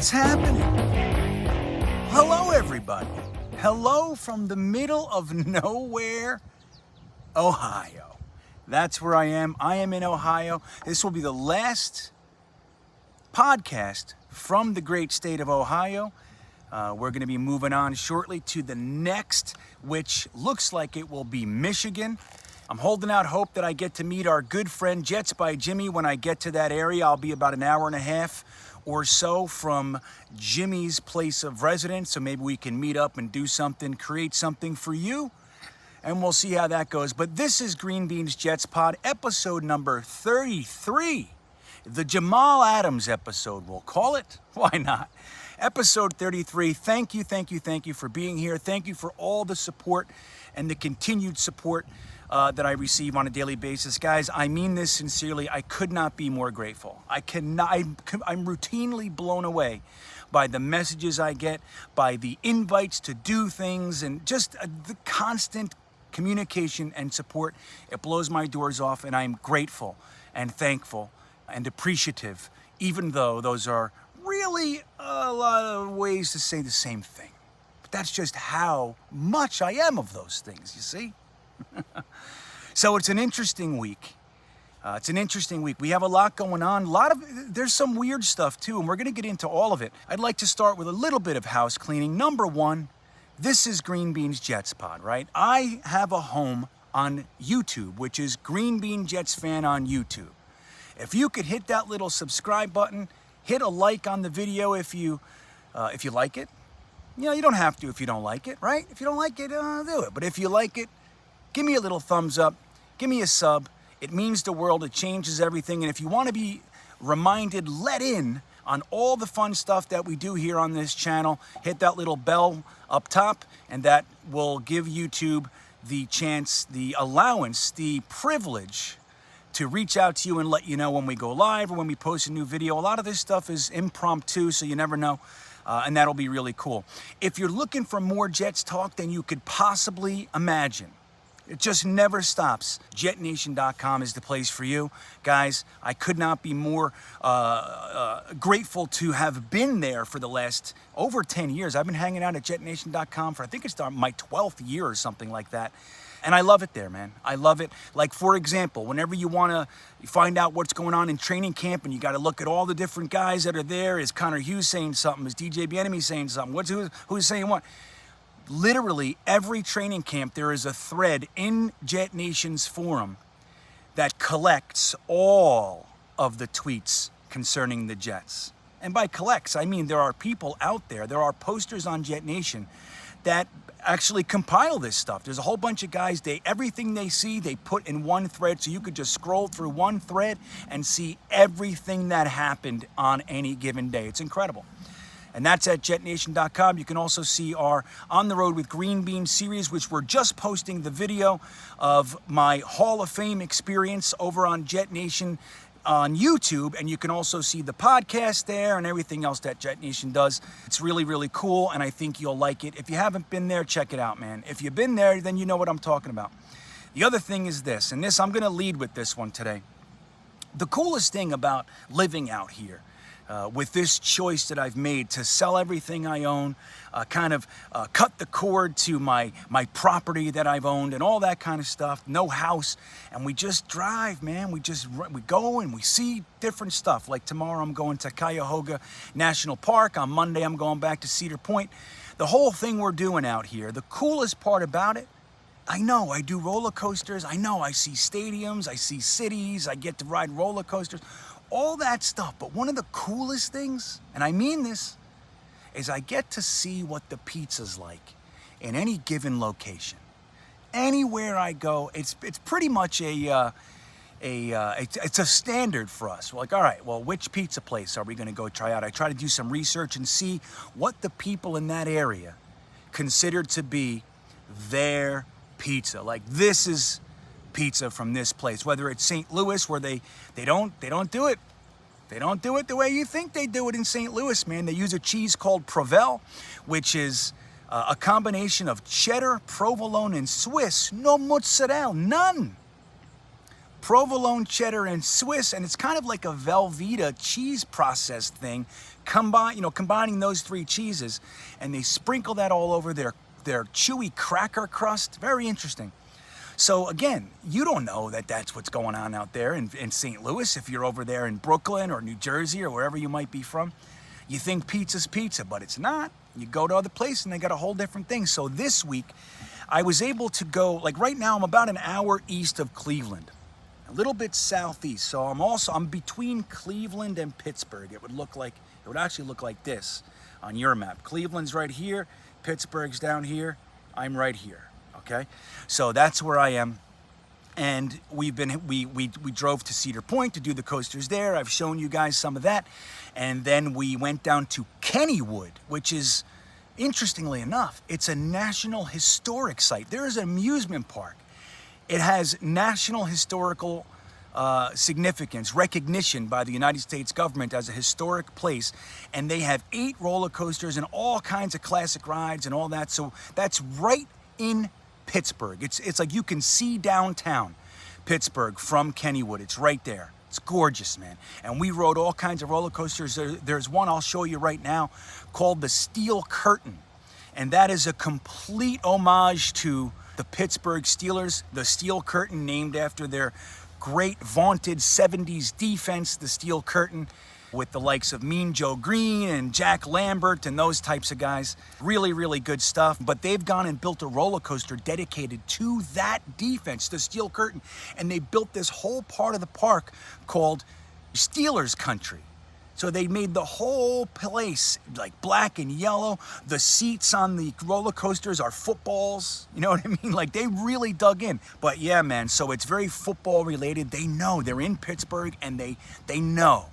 What's happening? Hello, everybody. Hello from the middle of nowhere, Ohio. That's where I am. I am in Ohio. This will be the last podcast from the great state of Ohio. We're going to be moving on shortly to the next, which looks like it will be Michigan. I'm holding out hope that I get to meet our good friend Jets by Jimmy when I get to that area. I'll be about an hour and a half or so from Jimmy's place of residence, so maybe we can meet up and do something, create something for you, and we'll see how that goes. But this is Green Bean's Jets Pod, episode number 33. The Jamal Adams episode, we'll call it. Why not? Episode 33. Thank you for being here. Thank you for all the support and the continued support that I receive on a daily basis. Guys, I mean this sincerely. I could not be more grateful. I'm routinely blown away by the messages I get, by the invites to do things, and just the constant communication and support. It blows my doors off, and I'm grateful and thankful and appreciative, even though those are really a lot of ways to say the same thing. But that's just how much I am of those things, you see? So it's an interesting week. We have a lot going on. There's some weird stuff too, and we're going to get into all of it. I'd like to start with a little bit of house cleaning. Number one, this is Green Bean's Jets Pod, right? I have a home on YouTube, which is Greenbeanjetsfan on YouTube. If you could hit that little subscribe button, hit a like on the video if you like it. You know, you don't have to if you don't like it, right? If you don't like it, do it. But if you like it, give me a little thumbs up. Give me a sub. It means the world. It changes everything. And if you want to be reminded, let in on all the fun stuff that we do here on this channel, hit that little bell up top, and that will give YouTube the chance, the allowance, the privilege to reach out to you and let you know when we go live or when we post a new video. A lot of this stuff is impromptu, so you never know, and that'll be really cool. If you're looking for more Jets talk than you could possibly imagine, it just never stops. Jetnation.com is the place for you. Guys, I could not be more grateful to have been there for the last over 10 years. I've been hanging out at Jetnation.com for, I think it's my 12th year or something like that. And I love it there, man. I love it. Like, for example, whenever you want to find out what's going on in training camp and you got to look at all the different guys that are there, is Connor Hughes saying something? Is DJ Bieniemy saying something? Who's saying what? Literally every training camp, there is a thread in Jetnation's forum that collects all of the tweets concerning the Jets. And by collects, I mean there are people out there, there are posters on Jetnation that actually compile this stuff. There's a whole bunch of guys, everything they see, they put in one thread, so you could just scroll through one thread and see everything that happened on any given day. It's incredible. And that's at Jetnation.com. You can also see our On the Road with Green Bean series, which we're just posting the video of my Hall of Fame experience over on Jetnation on YouTube. And you can also see the podcast there and everything else that Jetnation does. It's really, really cool, and I think you'll like it. If you haven't been there, check it out, man. If you've been there, then you know what I'm talking about. The other thing is this, and this I'm going to lead with this one today. The coolest thing about living out here, with this choice that I've made to sell everything I own, cut the cord to my property that I've owned and all that kind of stuff, no house, and we just drive, man. We go and we see different stuff. Like tomorrow I'm going to Cuyahoga National Park. On Monday I'm going back to Cedar Point. The whole thing we're doing out here, the coolest part about it, I know I do roller coasters. I know I see stadiums, I see cities, I get to ride roller coasters. All that stuff, but one of the coolest things, and I mean this, is I get to see what the pizza's like in any given location. Anywhere I go, it's pretty much it's a standard for us. We're like, all right, well, which pizza place are we going to go try out? I try to do some research and see what the people in that area consider to be their pizza. Like, this is pizza from this place, whether it's St. Louis, where they don't do it. They don't do it the way you think they do it in St. Louis, man. They use a cheese called Provel, which is a combination of cheddar, provolone, and Swiss. No mozzarella, none. provolone, cheddar, and Swiss, and it's kind of like a Velveeta cheese processed thing, combining those three cheeses, and they sprinkle that all over their chewy cracker crust. Very interesting. So again, you don't know that that's what's going on out there in St. Louis. If you're over there in Brooklyn or New Jersey or wherever you might be from, you think pizza's pizza, but it's not. You go to other places and they got a whole different thing. So this week, I was able to go, like right now, I'm about an hour east of Cleveland, a little bit southeast. So I'm between Cleveland and Pittsburgh. It would actually look like this on your map. Cleveland's right here, Pittsburgh's down here, I'm right here. Okay, so that's where I am, and we drove to Cedar Point to do the coasters there. I've shown you guys some of that, and then we went down to Kennywood, which is, interestingly enough, it's a National Historic Site. There is an amusement park. It has national historical significance, recognition by the United States government as a historic place, and they have 8 roller coasters and all kinds of classic rides and all that. So that's right in Pittsburgh. It's like you can see downtown Pittsburgh from Kennywood. It's right there. It's gorgeous, man. And we rode all kinds of roller coasters. There's one I'll show you right now called the Steel Curtain. And that is a complete homage to the Pittsburgh Steelers. The Steel Curtain, named after their great vaunted 70s defense, the Steel Curtain, with the likes of Mean Joe Green and Jack Lambert and those types of guys. Really, really good stuff. But they've gone and built a roller coaster dedicated to that defense, the Steel Curtain. And they built this whole part of the park called Steelers Country. So they made the whole place like black and yellow. The seats on the roller coasters are footballs. You know what I mean? Like they really dug in. But yeah, man, so it's very football related. They know they're in Pittsburgh and they know.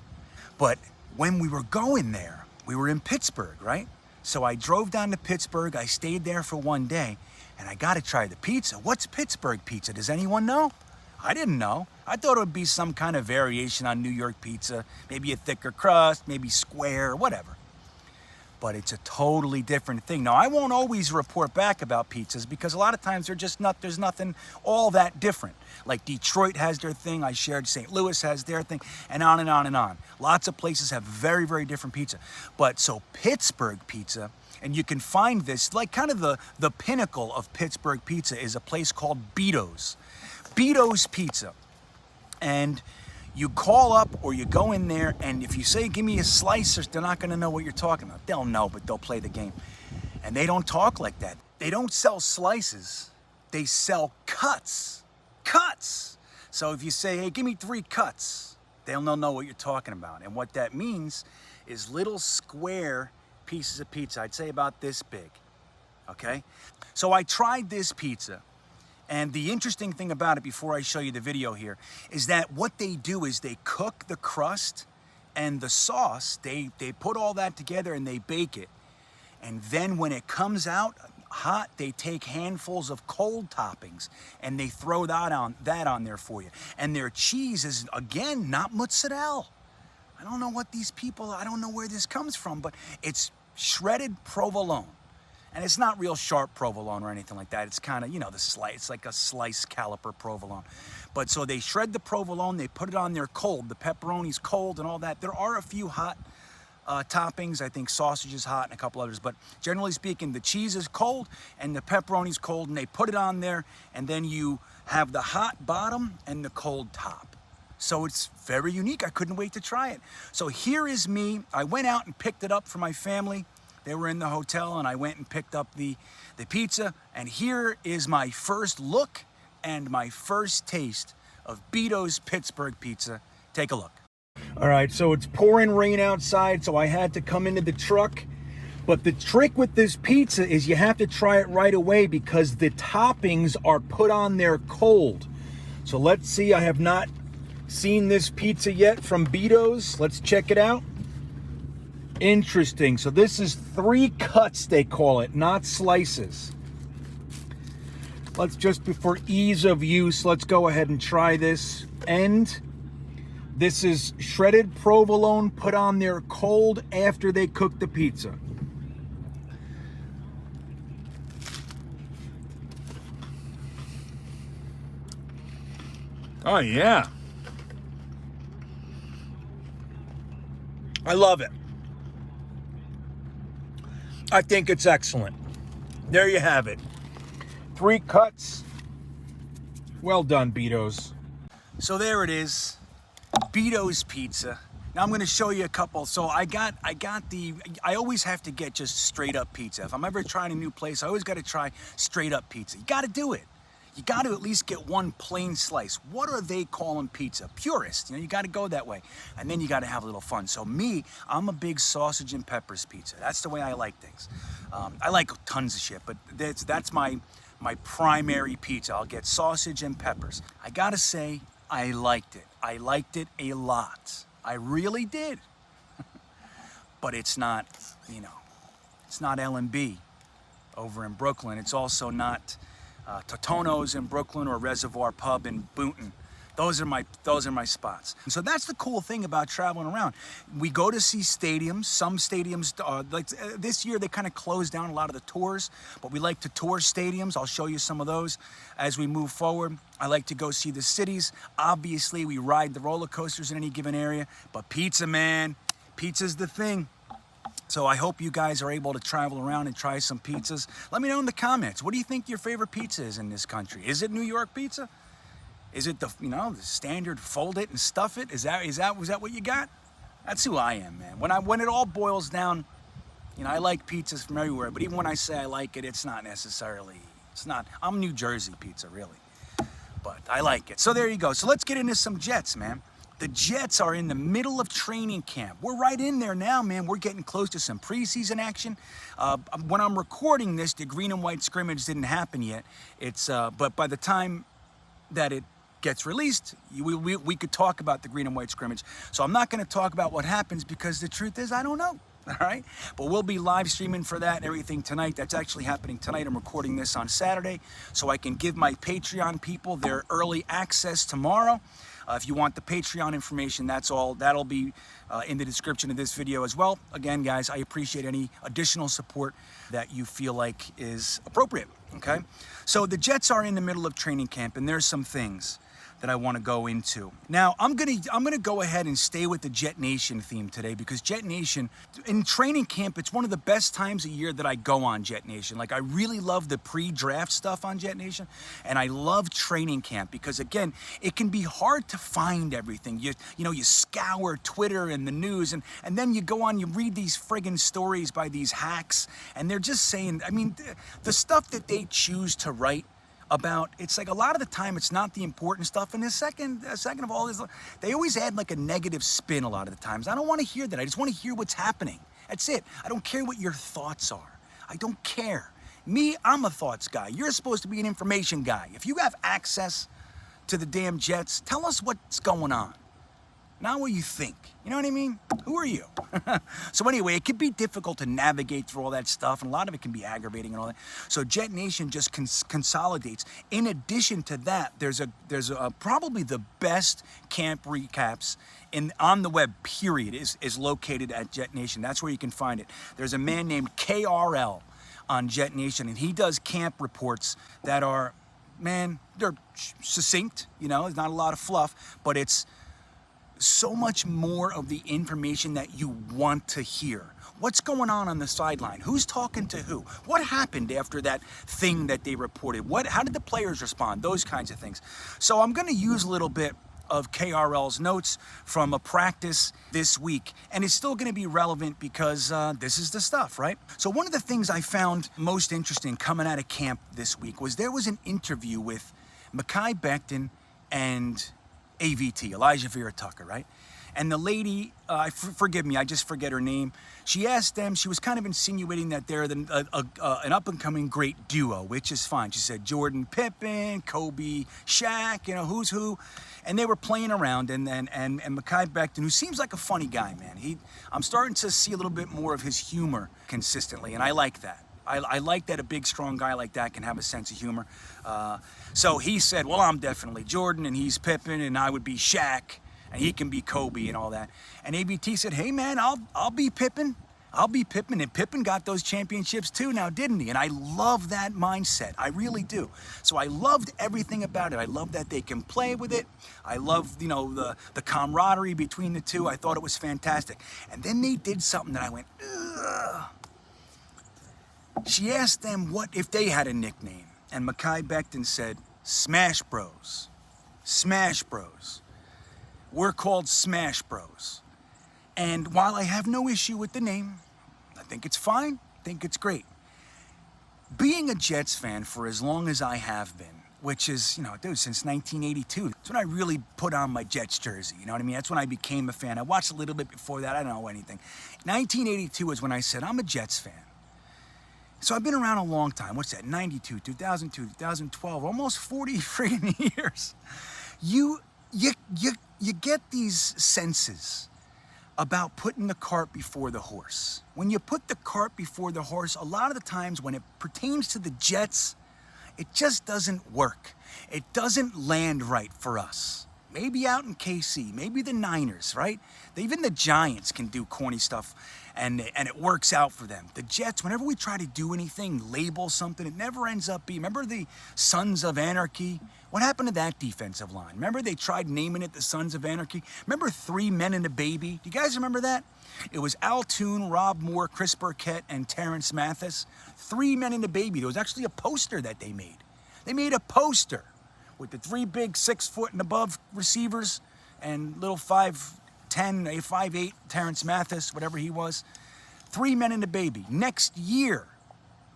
But when we were going there, we were in Pittsburgh, right? So I drove down to Pittsburgh. I stayed there for one day, and I got to try the pizza. What's Pittsburgh pizza? Does anyone know? I didn't know. I thought it would be some kind of variation on New York pizza, maybe a thicker crust, maybe square, whatever. But it's a totally different thing. Now, I won't always report back about pizzas because a lot of times there's nothing all that different. Like Detroit has their thing, I shared St. Louis has their thing, and on and on and on. Lots of places have very, very different pizza. But so Pittsburgh pizza, and you can find this, like kind of the pinnacle of Pittsburgh pizza is a place called Beato's. Beato's Pizza. And you call up or you go in there, and if you say, give me a slice, they're not gonna know what you're talking about. They'll know, but they'll play the game. And they don't talk like that. They don't sell slices, they sell cuts. Cuts! So if you say, hey, give me 3 cuts, they'll know what you're talking about. And what that means is little square pieces of pizza, I'd say about this big, okay? So I tried this pizza. And the interesting thing about it, before I show you the video here, is that what they do is they cook the crust and the sauce, they put all that together and they bake it. And then when it comes out hot, they take handfuls of cold toppings and they throw that on there for you. And their cheese is, again, not mozzarella. I don't know what these people, I don't know where this comes from, but it's shredded provolone. And it's not real sharp provolone or anything like that. It's kind of, it's like a slice caliper provolone. But so they shred the provolone, they put it on there cold. The pepperoni's cold and all that. There are a few hot toppings. I think sausage is hot and a couple others. But generally speaking, the cheese is cold and the pepperoni's cold, and they put it on there, and then you have the hot bottom and the cold top. So it's very unique. I couldn't wait to try it. So here is me. I went out and picked it up for my family. They were in the hotel, and I went and picked up the pizza. And here is my first look and my first taste of Beato's Pittsburgh pizza. Take a look. All right, so it's pouring rain outside, so I had to come into the truck. But the trick with this pizza is you have to try it right away because the toppings are put on there cold. So let's see, I have not seen this pizza yet from Beato's. Let's check it out. Interesting. So this is 3 cuts, they call it, not slices. Let's just, for ease of use, let's go ahead and try this. And this is shredded provolone put on there cold after they cook the pizza. Oh, yeah. I love it. I think it's excellent. There you have it. 3 cuts. Well done, Beato's. So there it is. Beato's Pizza. Now I'm going to show you a couple. So I always have to get just straight up pizza. If I'm ever trying a new place, I always got to try straight up pizza. You got to do it. You got to at least get one plain slice. What are they calling pizza? Purist. You know, you got to go that way. And then you got to have a little fun. So me, I'm a big sausage and peppers pizza. That's the way I like things. I like tons of shit, but that's my primary pizza. I'll get sausage and peppers. I got to say, I liked it. I liked it a lot. I really did. But it's not, you know, it's not L&B over in Brooklyn. It's also not Totono's in Brooklyn or Reservoir Pub in Boonton. Those are my spots. So that's the cool thing about traveling around. We go to see stadiums. Some stadiums, like this year, they kind of closed down a lot of the tours, but we like to tour stadiums. I'll show you some of those as we move forward. I like to go see the cities. Obviously, we ride the roller coasters in any given area, but pizza, man, pizza's the thing. So I hope you guys are able to travel around and try some pizzas. Let me know in the comments. What do you think your favorite pizza is in this country? Is it New York pizza? Is it the standard fold it and stuff it? Was that what you got? That's who I am, man. When it all boils down, you know, I like pizzas from everywhere, but even when I say I like it, it's not. I'm New Jersey pizza, really. But I like it. So there you go. So let's get into some Jets, man. The Jets are in the middle of training camp. We're right in there now, man. We're getting close to some preseason action. When I'm recording this, the green and white scrimmage didn't happen yet. But by the time that it gets released, we could talk about the green and white scrimmage. So I'm not going to talk about what happens because the truth is I don't know. All right, but we'll be live streaming for that and everything tonight. That's actually happening tonight. I'm recording this on Saturday, so I can give my Patreon people their early access tomorrow. If you want the Patreon information, that'll be in the description of this video as well. Again, guys, I appreciate any additional support that you feel like is appropriate. Okay, so the Jets are in the middle of training camp, and there's some things that I want to go into. Now, I'm gonna go ahead and stay with the Jetnation theme today because Jetnation, in training camp, it's one of the best times a year that I go on Jetnation. Like, I really love the pre-draft stuff on Jetnation, and I love training camp because, again, it can be hard to find everything. You scour Twitter and the news, and then you go on, you read these friggin' stories by these hacks, and they're just saying, I mean, the stuff that they choose to write about, it's like a lot of the time it's not the important stuff, and the second of all is they always add like a negative spin a lot of the times. I don't want to hear that. I just want to hear what's happening. That's it. I don't care what your thoughts are. I don't care. Me, I'm a thoughts guy. You're supposed to be an information guy. If you have access to the damn Jets, tell us what's going on, not what you think. You know what I mean? Who are you? So anyway, it can be difficult to navigate through all that stuff, and a lot of it can be aggravating and all that. So Jetnation just consolidates. In addition to that, there's probably the best camp recaps on the web, period, is located at Jetnation. That's where you can find it. There's a man named KRL on Jetnation, and he does camp reports that are, man, they're succinct. You know, there's not a lot of fluff, but it's so much more of the information that you want to hear. What's going on the sideline? Who's talking to who? What happened after that thing that they reported? How did the players respond? Those kinds of things. So I'm going to use a little bit of KRL's notes from a practice this week, and it's still going to be relevant because this is the stuff, right? So one of the things I found most interesting coming out of camp this week was there was an interview with Mekhi Becton and AVT, Elijah Vera Tucker, right? And the lady, forgive me, I just forget her name. She asked them, she was kind of insinuating that they're an up-and-coming great duo, which is fine. She said Jordan Pippen, Kobe, Shaq, you know, who's who. And they were playing around, and Mekhi Becton, who seems like a funny guy, man. I'm starting to see a little bit more of his humor consistently, and I like that. I like that a big, strong guy like that can have a sense of humor. So he said, well, I'm definitely Jordan, and he's Pippen, and I would be Shaq, and he can be Kobe and all that. And ABT said, hey, man, I'll be Pippen, I'll be Pippen, and Pippen got those championships too now, didn't he? And I love that mindset. I really do. So I loved everything about it. I love that they can play with it. I love, the camaraderie between the two. I thought it was fantastic. And then they did something that I went, ugh. She asked them what if they had a nickname, and Mekhi Becton said, Smash Bros. Smash Bros. We're called Smash Bros. And while I have no issue with the name, I think it's fine, I think it's great. Being a Jets fan for as long as I have been, which is, since 1982, that's when I really put on my Jets jersey, you know what I mean? That's when I became a fan. I watched a little bit before that, I don't know anything. 1982 is when I said, I'm a Jets fan. So I've been around a long time. What's that? 92, 2002, 2012, almost 40 friggin' years. You get these senses about putting the cart before the horse. When you put the cart before the horse, a lot of the times when it pertains to the Jets, it just doesn't work. It doesn't land right for us. Maybe out in KC, maybe the Niners, right? Even the Giants can do corny stuff and it works out for them. The Jets, whenever we try to do anything, label something, it never ends up being. Remember the Sons of Anarchy? What happened to that defensive line? Remember they tried naming it the Sons of Anarchy? Remember 3 Men and a Baby? Do you guys remember that? It was Al Toon, Rob Moore, Chris Burkett, and Terrence Mathis. 3 Men and a Baby. There was actually a poster that they made. They made a poster with the 3 big 6 foot and above receivers and little 5'10", 5'8", Terrence Mathis, whatever he was. 3 Men and a Baby. Next year,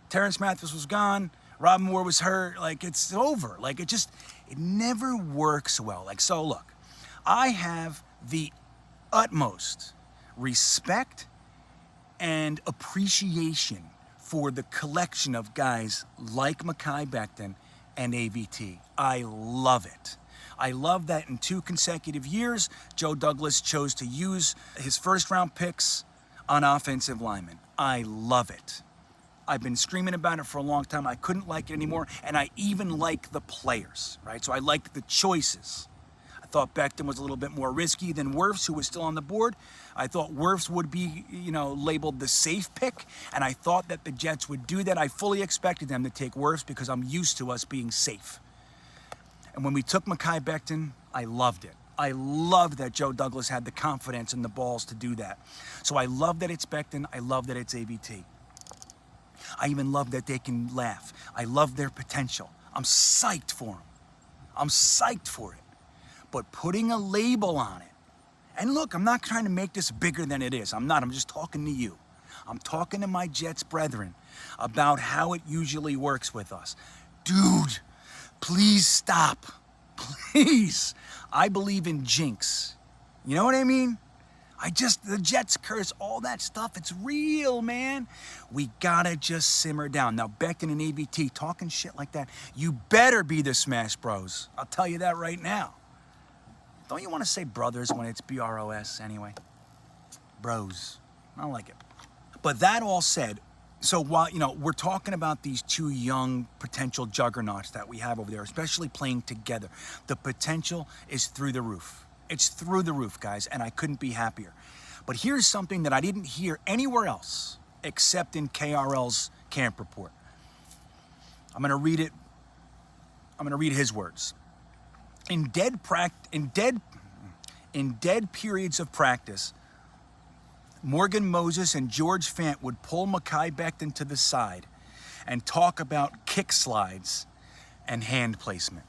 Terrence Mathis was gone. Rob Moore was hurt. It's over. It never works well. So look, I have the utmost respect and appreciation for the collection of guys like Mekhi Becton and AVT. I love it. I love that in 2 consecutive years, Joe Douglas chose to use his first-round picks on offensive linemen. I love it. I've been screaming about it for a long time. I couldn't like it anymore, and I even like the players, right? So I liked the choices. I thought Becton was a little bit more risky than Wirfs, who was still on the board. I thought Wirfs would be, labeled the safe pick, and I thought that the Jets would do that. I fully expected them to take Wirfs because I'm used to us being safe. And when we took Mekhi Becton, I loved it. I loved that Joe Douglas had the confidence and the balls to do that. So I love that it's Becton. I love that it's AVT. I even love that they can laugh. I love their potential. I'm psyched for them. I'm psyched for it. But putting a label on it, and look, I'm not trying to make this bigger than it is. I'm not. I'm just talking to you. I'm talking to my Jets brethren about how it usually works with us. Dude, please stop. Please. I believe in jinx. You know what I mean? The Jets curse, all that stuff, it's real, man. We gotta just simmer down. Now, Becton and AVT talking shit like that, you better be the Smash Bros. I'll tell you that right now. Don't you want to say brothers when it's B-R-O-S anyway? Bros. I don't like it. But that all said, so while, we're talking about these 2 young potential juggernauts that we have over there, especially playing together, the potential is through the roof. It's through the roof, guys, and I couldn't be happier. But here's something that I didn't hear anywhere else except in KRL's camp report. I'm going to read it. I'm going to read his words. In dead periods of practice, Morgan Moses and George Fant would pull Mekhi Becton to the side and talk about kick slides and hand placement.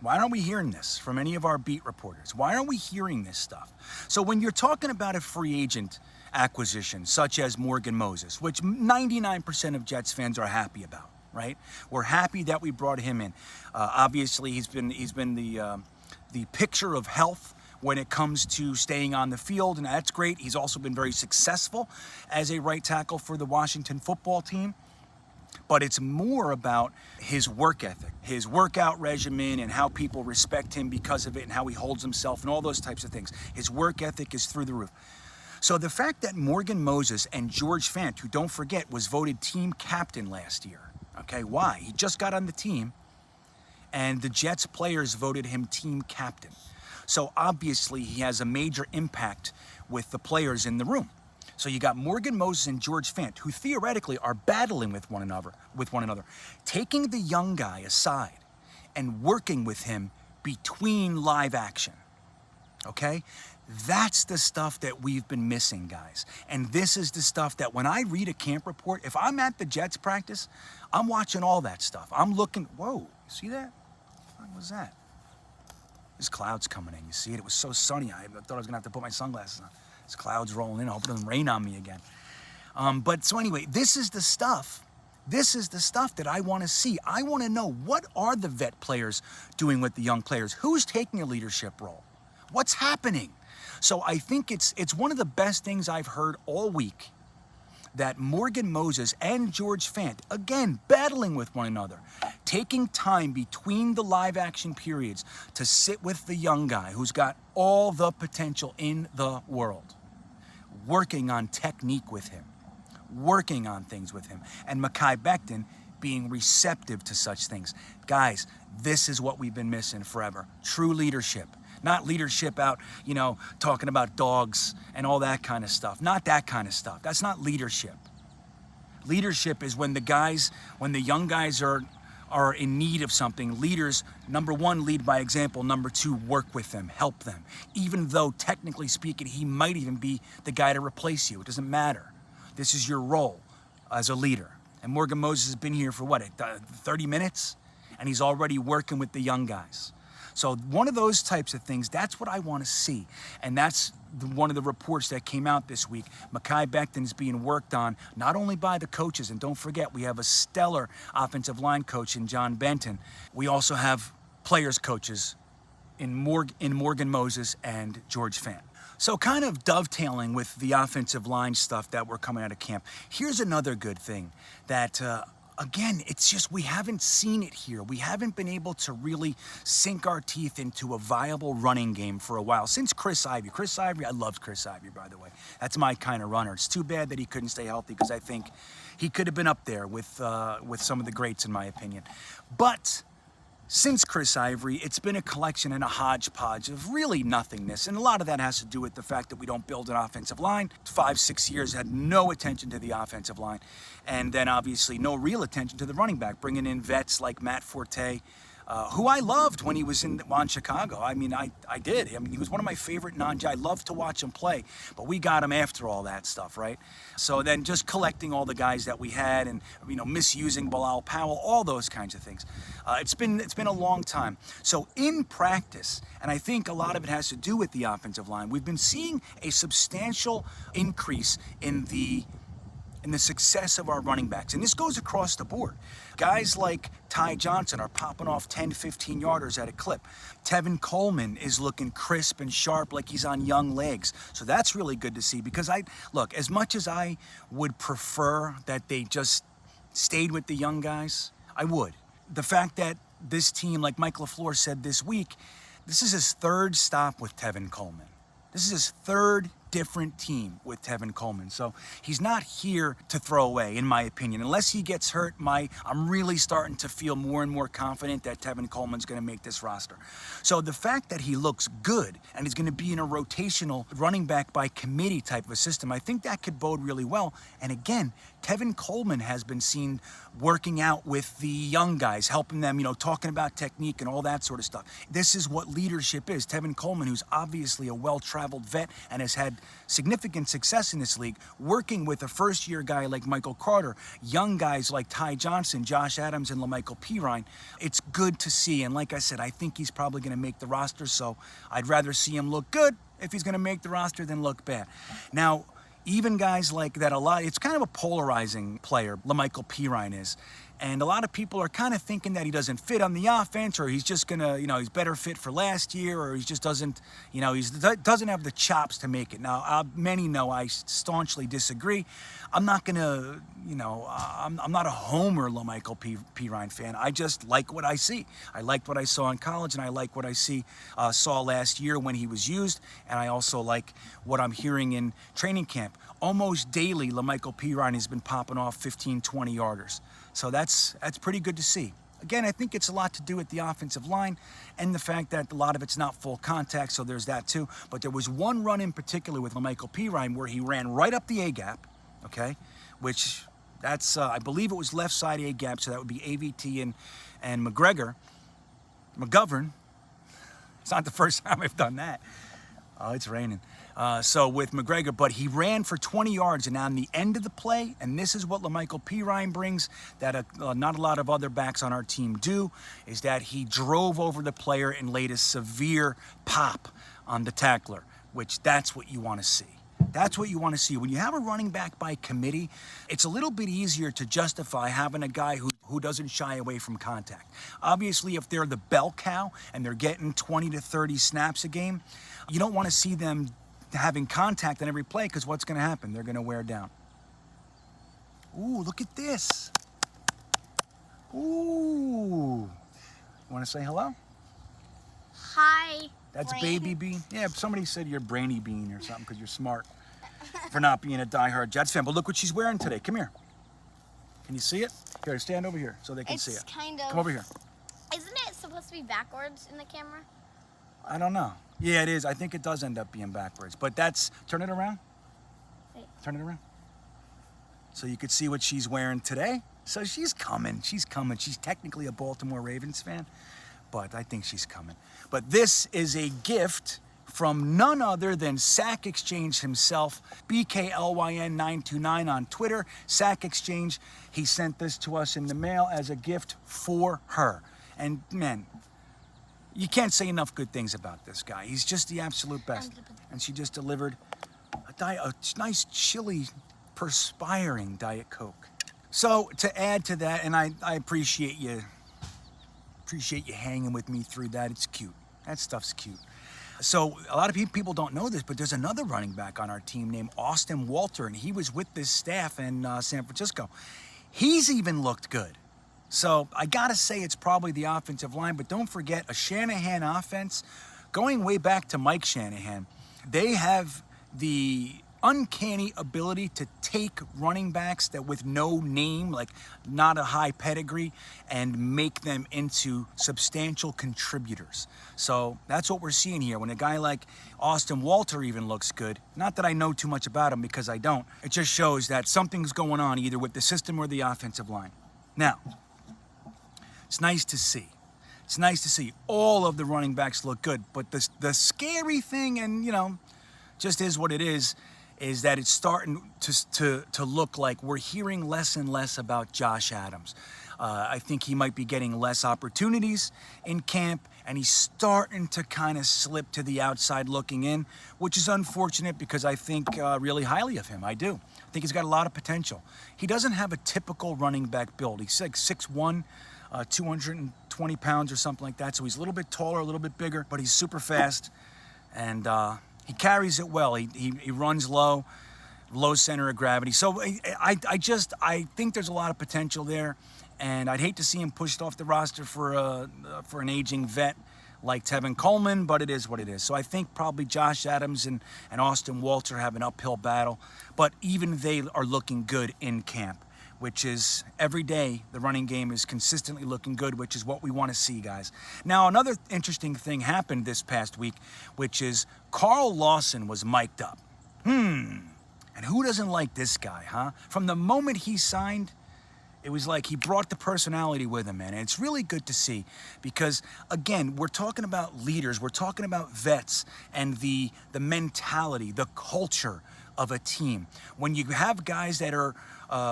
Why aren't we hearing this from any of our beat reporters? Why aren't we hearing this stuff? So when you're talking about a free agent acquisition, such as Morgan Moses, which 99% of Jets fans are happy about, right? We're happy that we brought him in. Obviously, he's been the picture of health when it comes to staying on the field, and that's great. He's also been very successful as a right tackle for the Washington football team. But it's more about his work ethic, his workout regimen, and how people respect him because of it, and how he holds himself, and all those types of things. His work ethic is through the roof. So the fact that Morgan Moses and George Fant, who, don't forget, was voted team captain last year, okay, why? He just got on the team, and the Jets players voted him team captain. So obviously he has a major impact with the players in the room. So you got Morgan Moses and George Fant, who theoretically are battling with one another, taking the young guy aside and working with him between live action. Okay? That's the stuff that we've been missing, guys. And this is the stuff that when I read a camp report, if I'm at the Jets practice, I'm watching all that stuff. I'm looking, whoa, you see that? What was that? There's clouds coming in. You see it? It was so sunny. I thought I was gonna have to put my sunglasses on. There's clouds rolling in. I hope it doesn't rain on me again. But so anyway, this is the stuff. This is the stuff that I want to see. I want to know, what are the vet players doing with the young players? Who's taking a leadership role? What's happening? So I think it's one of the best things I've heard all week, that Morgan Moses and George Fant, again, battling with one another, taking time between the live action periods to sit with the young guy who's got all the potential in the world, working on technique with him, working on things with him, and Mekhi Becton being receptive to such things. Guys, this is what we've been missing forever. True leadership. Not leadership out, talking about dogs and all that kind of stuff. Not that kind of stuff. That's not leadership. Leadership is when the young guys are in need of something. Leaders, number one, lead by example. Number two, work with them, help them. Even though, technically speaking, he might even be the guy to replace you. It doesn't matter. This is your role as a leader. And Morgan Moses has been here for 30 minutes? And he's already working with the young guys. So one of those types of things, that's what I want to see. And that's one of the reports that came out this week. Mekhi Becton is being worked on not only by the coaches, and don't forget, we have a stellar offensive line coach in John Benton. We also have players coaches in Morgan Moses and George Fant. So kind of dovetailing with the offensive line stuff that we're coming out of camp, here's another good thing that, again, it's just we haven't seen it here. We haven't been able to really sink our teeth into a viable running game for a while. Since Chris Ivy. Chris Ivy, I loved Chris Ivy, by the way. That's my kind of runner. It's too bad that he couldn't stay healthy, because I think he could have been up there with some of the greats, in my opinion. But since Chris Ivory, it's been a collection and a hodgepodge of really nothingness. And a lot of that has to do with the fact that we don't build an offensive line. 5-6 years had no attention to the offensive line. And then obviously no real attention to the running back, bringing in vets like Matt Forte, who I loved when he was on Chicago. I mean, I did. I mean, he was one of my favorite I loved to watch him play, but we got him after all that stuff, right? So then just collecting all the guys that we had and, misusing Bilal Powell, all those kinds of things. It's been a long time. So in practice, and I think a lot of it has to do with the offensive line, we've been seeing a substantial increase in the success of our running backs. And this goes across the board. Guys like Ty Johnson are popping off 10, 15 yarders at a clip. Tevin Coleman is looking crisp and sharp like he's on young legs. So that's really good to see, because look, as much as I would prefer that they just stayed with the young guys, I would. The fact that this team, like Mike LaFleur said this week, this is his third stop with Tevin Coleman. This is his third different team with Tevin Coleman. So he's not here to throw away, in my opinion. Unless he gets hurt, I'm really starting to feel more and more confident that Tevin Coleman's going to make this roster. So the fact that he looks good and is going to be in a rotational running back by committee type of a system, I think that could bode really well. And again, Tevin Coleman has been seen working out with the young guys, helping them, talking about technique and all that sort of stuff. This is what leadership is. Tevin Coleman, who's obviously a well-traveled vet and has had significant success in this league, working with a first-year guy like Michael Carter, young guys like Ty Johnson, Josh Adams, and LaMichael Pirine. It's good to see, and like I said, I think he's probably going to make the roster, so I'd rather see him look good if he's going to make the roster than look bad. Now, even guys like that, it's kind of a polarizing player, LaMichael Pirine is. And a lot of people are kind of thinking that he doesn't fit on the offense, or he's just gonna, he's better fit for last year, or he just doesn't, he doesn't have the chops to make it. Now, many know I staunchly disagree. I'm not gonna, I'm not a homer LaMichael Pirine fan. I just like what I see. I liked what I saw in college, and I like what I saw last year when he was used, and I also like what I'm hearing in training camp. Almost daily, LaMichael Pirine has been popping off 15, 20 yarders. So that's pretty good to see. Again, I think it's a lot to do with the offensive line and the fact that a lot of it's not full contact, so there's that too. But there was one run in particular with La'Mical Pirine where he ran right up the A-gap, okay, which that's, I believe it was left side A-gap, so that would be AVT and McGovern. It's not the first time I've done that. Oh, it's raining. So with McGregor, but he ran for 20 yards, and on the end of the play, and this is what La'Mical Pirine brings that not a lot of other backs on our team do, is that he drove over the player and laid a severe pop on the tackler, which that's what you want to see. That's what you want to see. When you have a running back by committee, it's a little bit easier to justify having a guy who doesn't shy away from contact. Obviously, if they're the bell cow and they're getting 20 to 30 snaps a game, you don't want to see them having contact on every play, because what's going to happen? They're going to wear down. Ooh, look at this. Ooh. Want to say hello? Hi. That's Baby Bean. Yeah, somebody said you're Brainy Bean or something because you're smart for not being a diehard Jets fan. But look what she's wearing today. Come here. Can you see it? Here, stand over here so they can see it. It's kind of... Come over here. Isn't it supposed to be backwards in the camera? I don't know. Yeah, it is. I think it does end up being backwards. But that's... Turn it around. Wait. Turn it around. So you could see what she's wearing today. So she's coming. She's coming. She's technically a Baltimore Ravens fan, but I think she's coming. But this is a gift from none other than Sack Exchange himself, BKLYN929 on Twitter. Sack Exchange, he sent this to us in the mail as a gift for her. And man, you can't say enough good things about this guy. He's just the absolute best. And she just delivered a nice, chilly, perspiring Diet Coke. So to add to that, and I appreciate you hanging with me through that. It's cute. That stuff's cute. So a lot of people don't know this, but there's another running back on our team named Austin Walter, and he was with this staff in San Francisco. He's even looked good. So I got to say it's probably the offensive line, but don't forget a Shanahan offense. Going way back to Mike Shanahan, they have the uncanny ability to take running backs that with no name, like not a high pedigree, and make them into substantial contributors. So that's what we're seeing here. When a guy like Austin Walter even looks good, not that I know too much about him because I don't, it just shows that something's going on either with the system or the offensive line. Now, it's nice to see. It's nice to see all of the running backs look good, but the scary thing, and you know, just is what it is that it's starting to look like we're hearing less and less about Josh Adams. I think he might be getting less opportunities in camp, and he's starting to kind of slip to the outside looking in, which is unfortunate because I think really highly of him. I do. I think he's got a lot of potential. He doesn't have a typical running back build. He's like 6'1", 220 pounds or something like that, so he's a little bit taller, a little bit bigger, but he's super fast, and he carries it well. He runs low center of gravity. So I think there's a lot of potential there, and I'd hate to see him pushed off the roster for an aging vet like Tevin Coleman, but it is what it is. So I think probably Josh Adams and Austin Walter have an uphill battle, but even they are looking good in camp, which is every day the running game is consistently looking good, which is what we want to see, guys. Now, another interesting thing happened this past week, which is Carl Lawson was mic'd up. And who doesn't like this guy, huh? From the moment he signed, it was like he brought the personality with him, man. And it's really good to see because, again, we're talking about leaders. We're talking about vets and the mentality, the culture of a team. When you have guys that are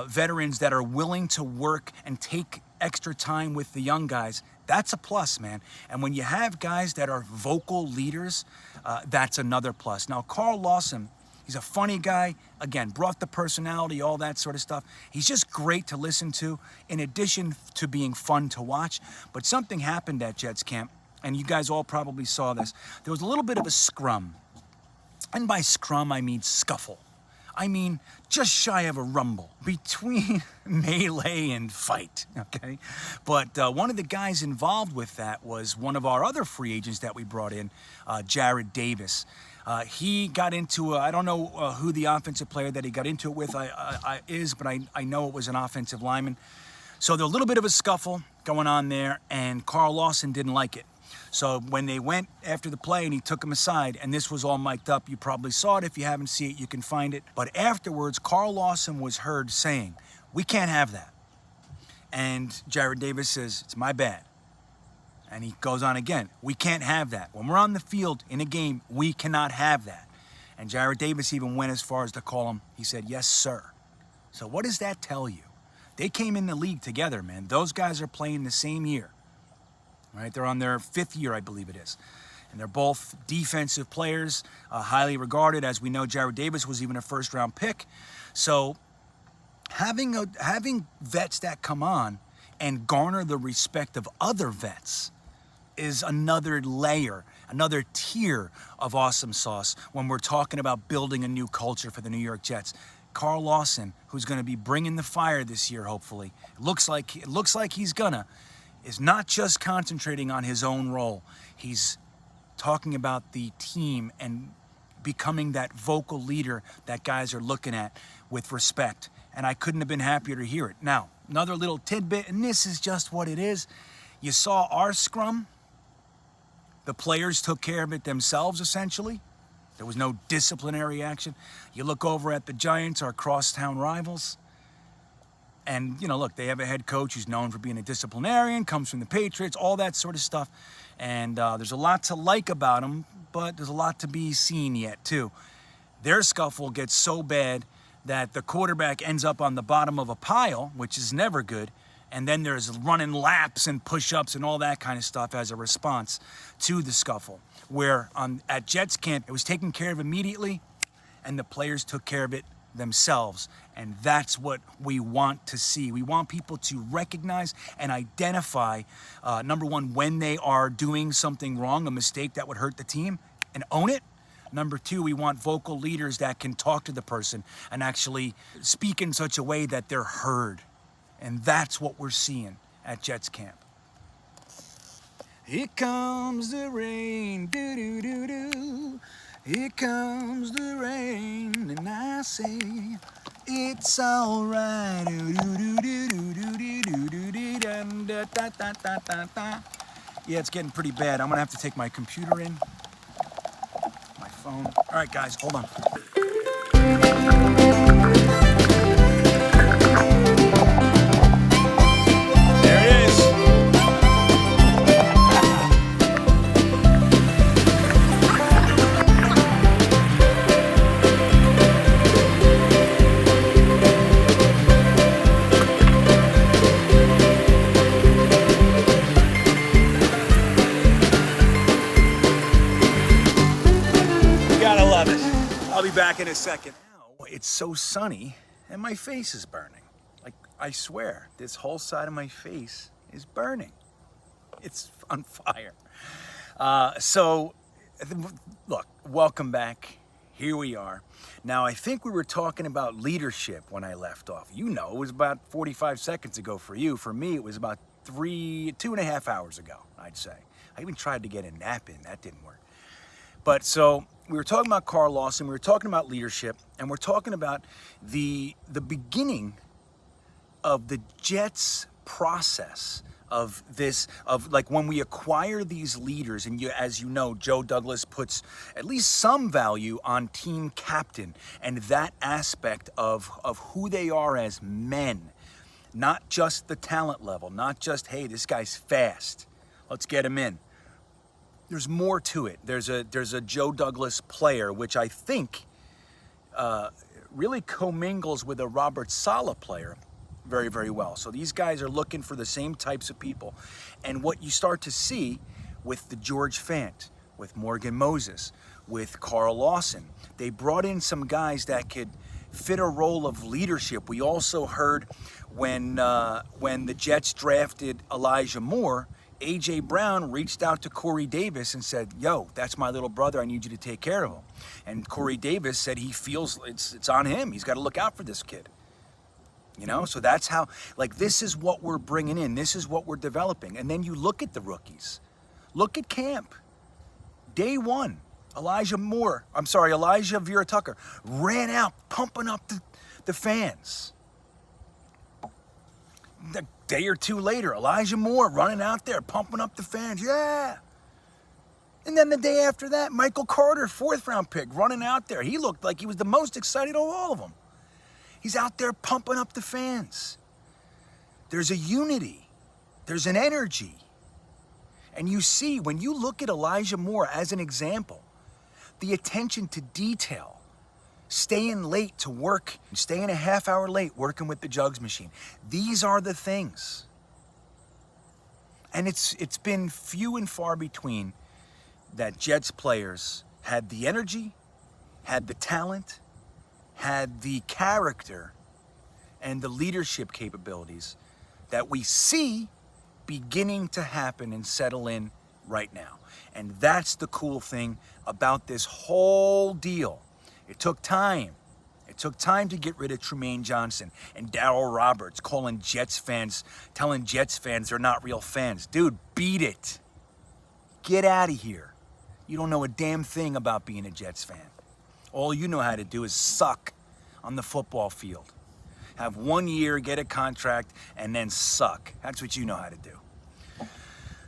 veterans that are willing to work and take extra time with the young guys, that's a plus, man. And when you have guys that are vocal leaders, that's another plus. Now, Carl Lawson, he's a funny guy. Again, brought the personality, all that sort of stuff. He's just great to listen to, in addition to being fun to watch. But something happened at Jets camp, and you guys all probably saw this. There was a little bit of a scrum. And by scrum, I mean scuffle. I mean just shy of a rumble between melee and fight, okay? But one of the guys involved with that was one of our other free agents that we brought in, Jared Davis. He got into, I don't know who the offensive player that he got into it with is, but I know it was an offensive lineman. So there's a little bit of a scuffle going on there, and Carl Lawson didn't like it. So when they went after the play and he took him aside, and this was all mic'd up, you probably saw it. If you haven't seen it, you can find it. But afterwards, Carl Lawson was heard saying, "We can't have that." And Jared Davis says, "It's my bad." And he goes on again, "We can't have that. When we're on the field in a game, we cannot have that." And Jared Davis even went as far as to call him, he said, "Yes, sir." So what does that tell you? They came in the league together, man. Those guys are playing the same year. Right? They're on their 5th year, I believe it is. And they're both defensive players, highly regarded. As we know, Jared Davis was even a first-round pick. So having vets that come on and garner the respect of other vets is another layer, another tier of awesome sauce when we're talking about building a new culture for the New York Jets. Carl Lawson, who's going to be bringing the fire this year, hopefully, it looks like he's gonna, is not just concentrating on his own role. He's talking about the team and becoming that vocal leader that guys are looking at with respect. And I couldn't have been happier to hear it. Now, another little tidbit, and this is just what it is. You saw our scrum. The players took care of it themselves, essentially. There was no disciplinary action. You look over at the Giants, our crosstown rivals. And, you know, look, they have a head coach who's known for being a disciplinarian, comes from the Patriots, all that sort of stuff. And there's a lot to like about him, but there's a lot to be seen yet, too. Their scuffle gets so bad that the quarterback ends up on the bottom of a pile, which is never good. And then there's running laps and push-ups and all that kind of stuff as a response to the scuffle. Where at Jets camp, it was taken care of immediately, and the players took care of it themselves. And that's what we want to see. We want people to recognize and identify, number one, when they are doing something wrong, a mistake that would hurt the team, and own it. Number two, we want vocal leaders that can talk to the person and actually speak in such a way that they're heard. And that's what we're seeing at Jets camp. Here comes the rain, do-do-do-do. Here comes the rain, and I say, it's all right. Yeah, it's getting pretty bad. I'm gonna have to take my computer in, my phone. All right, guys, hold on. I'll be back in a second. Now, it's so sunny and my face is burning. Like, I swear, this whole side of my face is burning. It's on fire. So, look, welcome back. Here we are. Now, I think we were talking about leadership when I left off. You know, it was about 45 seconds ago for you. For me, it was about 2.5 hours ago, I'd say. I even tried to get a nap in. That didn't work. But so we were talking about Carl Lawson, we were talking about leadership, and we're talking about the beginning of the Jets process of this, of like when we acquire these leaders, and as you know, Joe Douglas puts at least some value on team captain and that aspect of who they are as men, not just the talent level, not just, hey, this guy's fast, let's get him in. There's more to it. There's a Joe Douglas player, which I think really commingles with a Robert Saleh player very, very well. So these guys are looking for the same types of people. And what you start to see with the George Fant, with Morgan Moses, with Carl Lawson, they brought in some guys that could fit a role of leadership. We also heard when the Jets drafted Elijah Moore, A.J. Brown reached out to Corey Davis and said, yo, that's my little brother. I need you to take care of him. And Corey Davis said he feels it's on him. He's got to look out for this kid. You know, so that's how, like, this is what we're bringing in. This is what we're developing. And then you look at the rookies. Look at camp. Day one, Elijah Vera Tucker ran out pumping up the fans. a day or two later, Elijah Moore running out there, pumping up the fans. Yeah. And then the day after that, Michael Carter, 4th round pick, running out there. He looked like he was the most excited of all of them. He's out there pumping up the fans. There's a unity. There's an energy. And you see, when you look at Elijah Moore as an example, the attention to detail, staying late to work, staying a half hour late working with the jugs machine. These are the things. And it's been few and far between that Jets players had the energy, had the talent, had the character, and the leadership capabilities that we see beginning to happen and settle in right now. And that's the cool thing about this whole deal. It took time. It took time to get rid of Trumaine Johnson and Darryl Roberts telling Jets fans they're not real fans. Dude, beat it. Get out of here. You don't know a damn thing about being a Jets fan. All you know how to do is suck on the football field. Have 1 year, get a contract, and then suck. That's what you know how to do.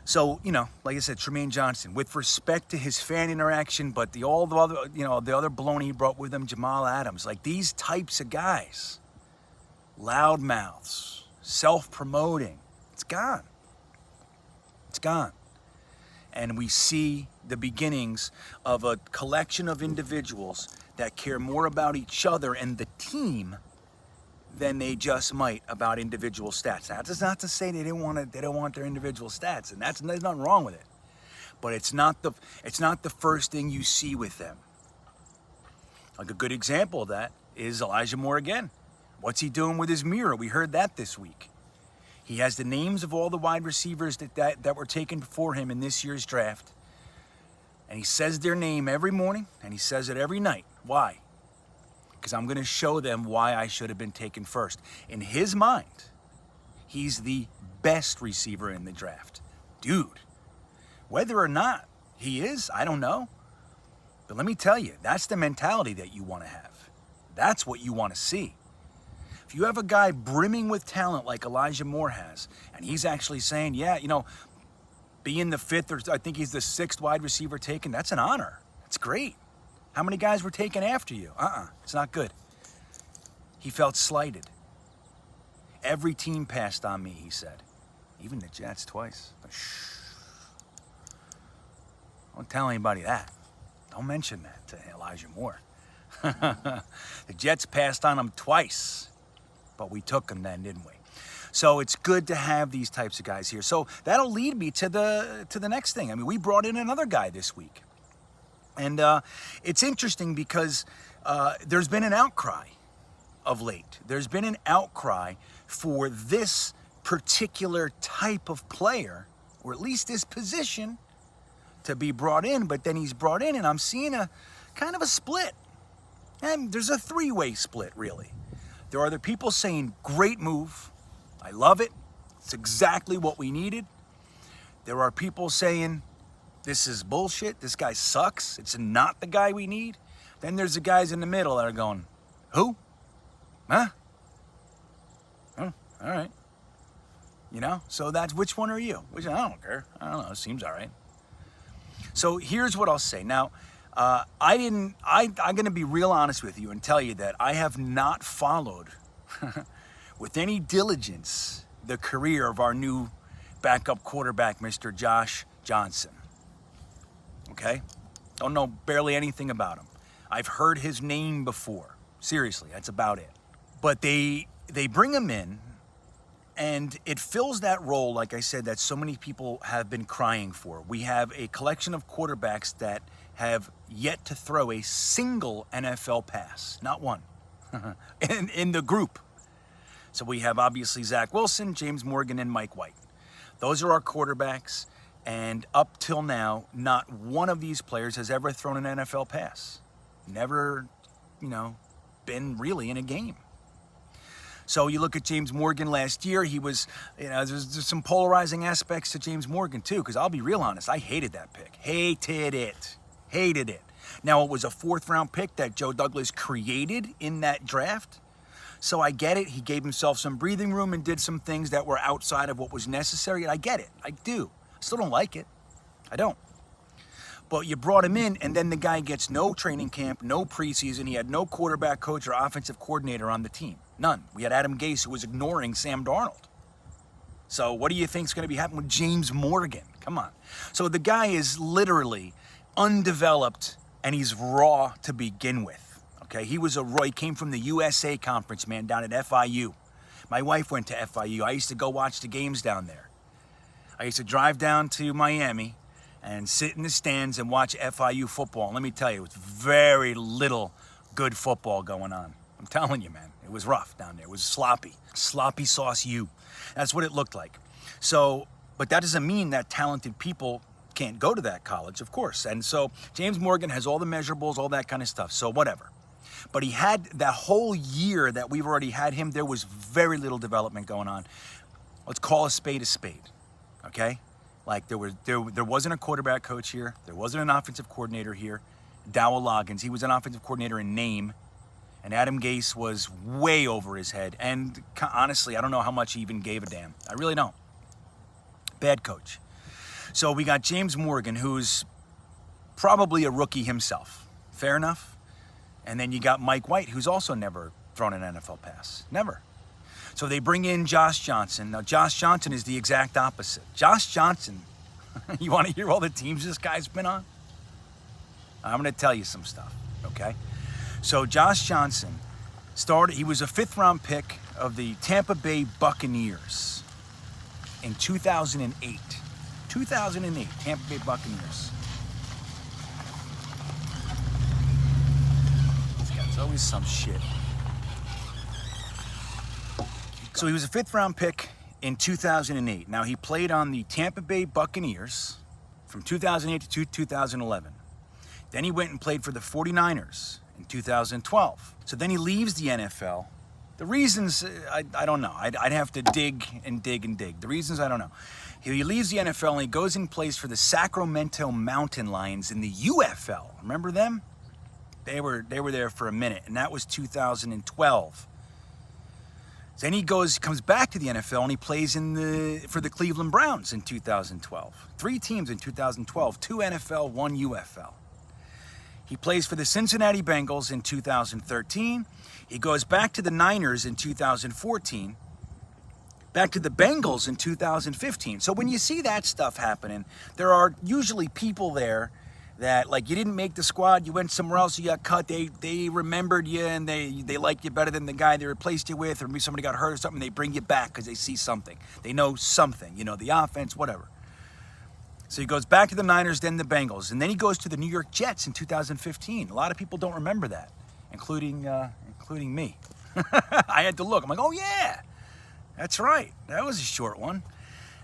So, like I said, Trumaine Johnson, with respect to his fan interaction, but the other baloney he brought with him, Jamal Adams, like these types of guys, loudmouths, self-promoting, it's gone. It's gone. And we see the beginnings of a collection of individuals that care more about each other and the team than they just might about individual stats. Now, that's not to say they don't want their individual stats, and there's nothing wrong with it. But it's not the first thing you see with them. Like a good example of that is Elijah Moore again. What's he doing with his mirror? We heard that this week. He has the names of all the wide receivers that were taken before him in this year's draft. And he says their name every morning, and he says it every night. Why? Because I'm going to show them why I should have been taken first. In his mind, he's the best receiver in the draft. Dude, whether or not he is, I don't know. But let me tell you, that's the mentality that you want to have. That's what you want to see. If you have a guy brimming with talent like Elijah Moore has, and he's actually saying, yeah, being the 5th, or I think he's the 6th wide receiver taken, that's an honor. That's great. How many guys were taken after you? It's not good. He felt slighted. Every team passed on me, he said. Even the Jets twice. Shh. Don't tell anybody that. Don't mention that to Elijah Moore. The Jets passed on him twice, but we took him then, didn't we? So it's good to have these types of guys here. So that'll lead me to the next thing. I mean, we brought in another guy this week. And it's interesting because there's been an outcry of late. There's been an outcry for this particular type of player, or at least this position, to be brought in. But then he's brought in, and I'm seeing a kind of a split. And there's a 3-way split, really. There are the people saying, great move. I love it. It's exactly what we needed. There are people saying, this is bullshit. This guy sucks. It's not the guy we need. Then there's the guys in the middle that are going, who? Huh? Oh, all right. So that's, which one are you? I don't care. I don't know. It seems all right. So here's what I'll say. Now, I'm going to be real honest with you and tell you that I have not followed with any diligence the career of our new backup quarterback, Mr. Josh Johnson. Okay? Don't know barely anything about him. I've heard his name before. Seriously, that's about it. But they bring him in, and it fills that role, like I said, that so many people have been crying for. We have a collection of quarterbacks that have yet to throw a single NFL pass. Not one. in the group. So we have obviously Zach Wilson, James Morgan, and Mike White. Those are our quarterbacks. And up till now, not one of these players has ever thrown an NFL pass. Never, been really in a game. So you look at James Morgan last year, he was, there's some polarizing aspects to James Morgan too, because I'll be real honest, I hated that pick. Hated it. Now, it was a 4th round pick that Joe Douglas created in that draft. So I get it. He gave himself some breathing room and did some things that were outside of what was necessary. And I get it. I do. I still don't like it. I don't. But you brought him in, and then the guy gets no training camp, no preseason. He had no quarterback coach or offensive coordinator on the team. None. We had Adam Gase, who was ignoring Sam Darnold. So what do you think is going to be happening with James Morgan? Come on. So the guy is literally undeveloped, and he's raw to begin with. Okay, he came from the USA Conference, man, down at FIU. My wife went to FIU. I used to go watch the games down there. I used to drive down to Miami and sit in the stands and watch FIU football. And let me tell you, it's very little good football going on. I'm telling you, man, it was rough down there. It was sloppy sauce U. That's what it looked like. So, but that doesn't mean that talented people can't go to that college, of course. And so James Morgan has all the measurables, all that kind of stuff. So whatever. But he had that whole year that we've already had him, there was very little development going on. Let's call a spade, okay? Like there wasn't a quarterback coach here. There wasn't an offensive coordinator here. Dowell Loggins, he was an offensive coordinator in name. And Adam Gase was way over his head. And honestly, I don't know how much he even gave a damn. I really don't. Bad coach. So we got James Morgan, who's probably a rookie himself. Fair enough? And then you got Mike White, who's also never thrown an NFL pass. Never. So they bring in Josh Johnson. Now, Josh Johnson is the exact opposite. Josh Johnson, you want to hear all the teams this guy's been on? I'm going to tell you some stuff, okay? So Josh Johnson he was a 5th-round pick of the Tampa Bay Buccaneers in 2008. 2008, Tampa Bay Buccaneers. This guy's always some shit. So he was a 5th-round pick in 2008. Now, he played on the Tampa Bay Buccaneers from 2008 to 2011. Then he went and played for the 49ers in 2012. So then he leaves the NFL. The reasons, I don't know. I'd have to dig and dig and dig. The reasons, I don't know. He leaves the NFL and he goes and plays for the Sacramento Mountain Lions in the UFL. Remember them? They were there for a minute, and that was 2012. Then he comes back to the NFL and he plays for the Cleveland Browns in 2012. 3 teams in 2012, 2 NFL, 1 UFL. He plays for the Cincinnati Bengals in 2013. He goes back to the Niners in 2014, back to the Bengals in 2015. So when you see that stuff happening, there are usually people there that, like, you didn't make the squad, you went somewhere else, you got cut, they remembered you and they liked you better than the guy they replaced you with, or maybe somebody got hurt or something, they bring you back because they see something. They know something, the offense, whatever. So he goes back to the Niners, then the Bengals, and then he goes to the New York Jets in 2015. A lot of people don't remember that, including me. I had to look. I'm like, oh yeah, that's right. That was a short one.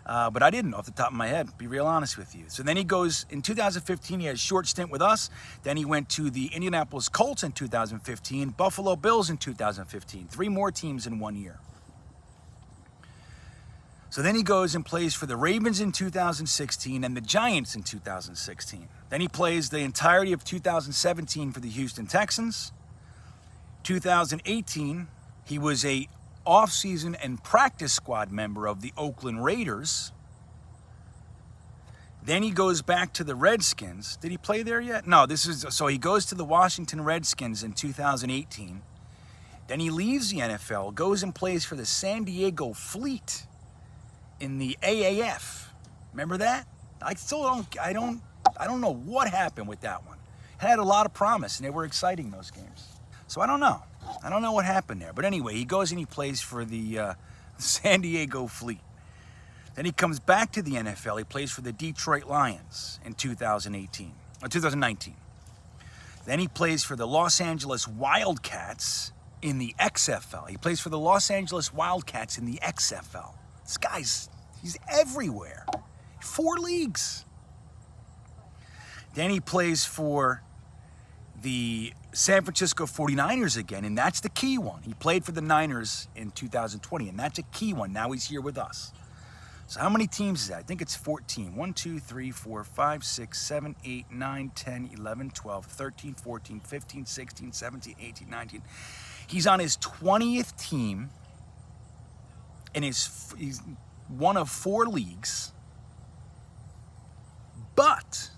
But I didn't off the top of my head, be real honest with you. So then he goes, in 2015, he had a short stint with us. Then he went to the Indianapolis Colts in 2015, Buffalo Bills in 2015. 3 more teams in 1 year. So then he goes and plays for the Ravens in 2016 and the Giants in 2016. Then he plays the entirety of 2017 for the Houston Texans. 2018, he was a off-season and practice squad member of the Oakland Raiders. Then he goes back to the Redskins. Did he play there yet? No, so he goes to the Washington Redskins in 2018. Then he leaves the NFL, goes and plays for the San Diego Fleet in the AAF. Remember that? I don't know what happened with that one. It had a lot of promise and they were exciting, those games. So I don't know. I don't know what happened there. But anyway, he goes and he plays for the San Diego Fleet. Then he comes back to the NFL. He plays for the Detroit Lions in 2019. Then he plays for the Los Angeles Wildcats in the XFL. He plays for the Los Angeles Wildcats in the XFL. This he's everywhere. 4 leagues. Then he plays for the San Francisco 49ers again, and that's the key one. He played for the Niners in 2020, and that's a key one. Now he's here with us. So how many teams is that? I think it's 14. 1, 2, 3, 4, 5, 6, 7, 8, 9, 10, 11, 12, 13, 14, 15, 16, 17, 18, 19. He's on his 20th team, and he's one of 4 leagues, but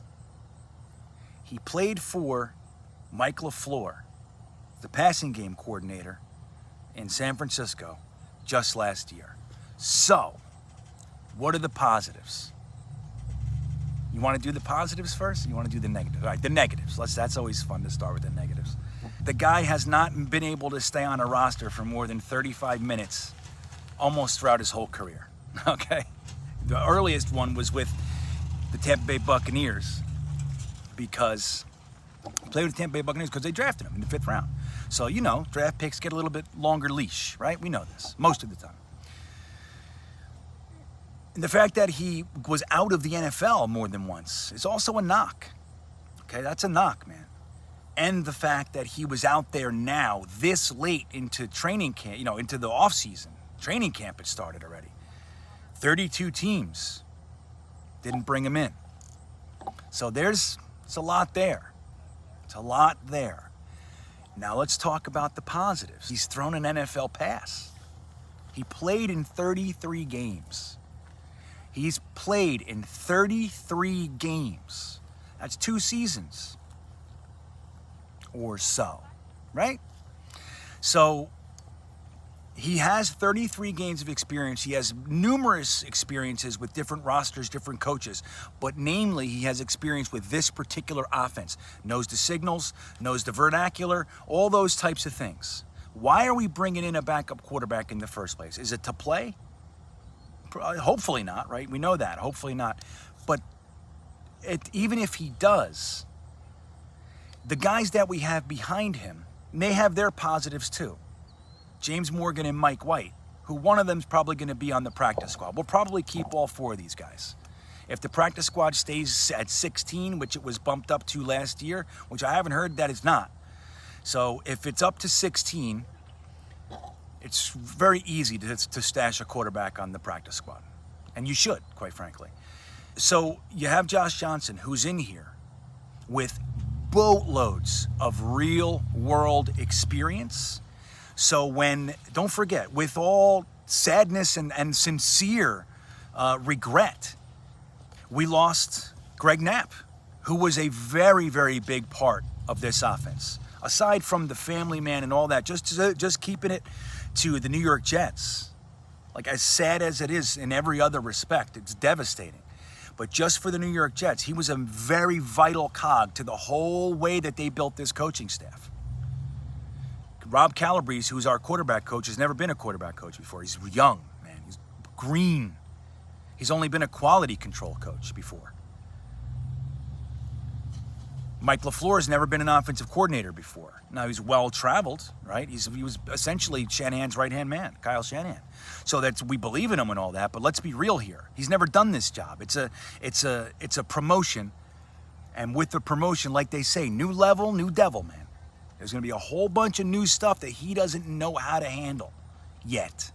he played for Mike LaFleur, the passing game coordinator in San Francisco, just last year. So, what are the positives? You want to do the positives first, or you want to do the negatives? All right, the negatives. That's always fun to start with the negatives. The guy has not been able to stay on a roster for more than 35 minutes almost throughout his whole career, okay? The earliest one was with the Tampa Bay Buccaneers because he played with the Tampa Bay Buccaneers because they drafted him in the 5th round. So, you know, draft picks get a little bit longer leash, right? We know this, most of the time. And the fact that he was out of the NFL more than once is also a knock. Okay, that's a knock, man. And the fact that he was out there now this late into training camp, you know, into the offseason. Training camp had started already. 32 teams didn't bring him in. So it's a lot there. It's a lot there. Now let's talk about the positives. He's thrown an NFL pass. He played in 33 games. He's played in 33 games. That's 2 seasons or so, right? So he has 33 games of experience. He has numerous experiences with different rosters, different coaches, but namely he has experience with this particular offense. Knows the signals, knows the vernacular, all those types of things. Why are we bringing in a backup quarterback in the first place? Is it to play? Hopefully not, right? We know that. Hopefully not. But even if he does, the guys that we have behind him, they have their positives too. James Morgan and Mike White, who one of them is probably going to be on the practice squad. We'll probably keep all 4 of these guys. If the practice squad stays at 16, which it was bumped up to last year, which I haven't heard that it's not. So if it's up to 16, it's very easy to stash a quarterback on the practice squad. And you should, quite frankly. So you have Josh Johnson, who's in here with boatloads of real-world experience. So don't forget, with all sadness and sincere regret, we lost Greg Knapp, who was a very, very big part of this offense. Aside from the family man and all that, just keeping it to the New York Jets. Like, as sad as it is in every other respect, it's devastating. But just for the New York Jets, he was a very vital cog to the whole way that they built this coaching staff. Rob Calabrese, who's our quarterback coach, has never been a quarterback coach before. He's young, man. He's green. He's only been a quality control coach before. Mike LaFleur has never been an offensive coordinator before. Now, he's well-traveled, right? He was essentially Shanahan's right-hand man, Kyle Shanahan. So we believe in him and all that, but let's be real here. He's never done this job. It's a promotion, and with the promotion, like they say, new level, new devil, man. There's going to be a whole bunch of new stuff that he doesn't know how to handle yet.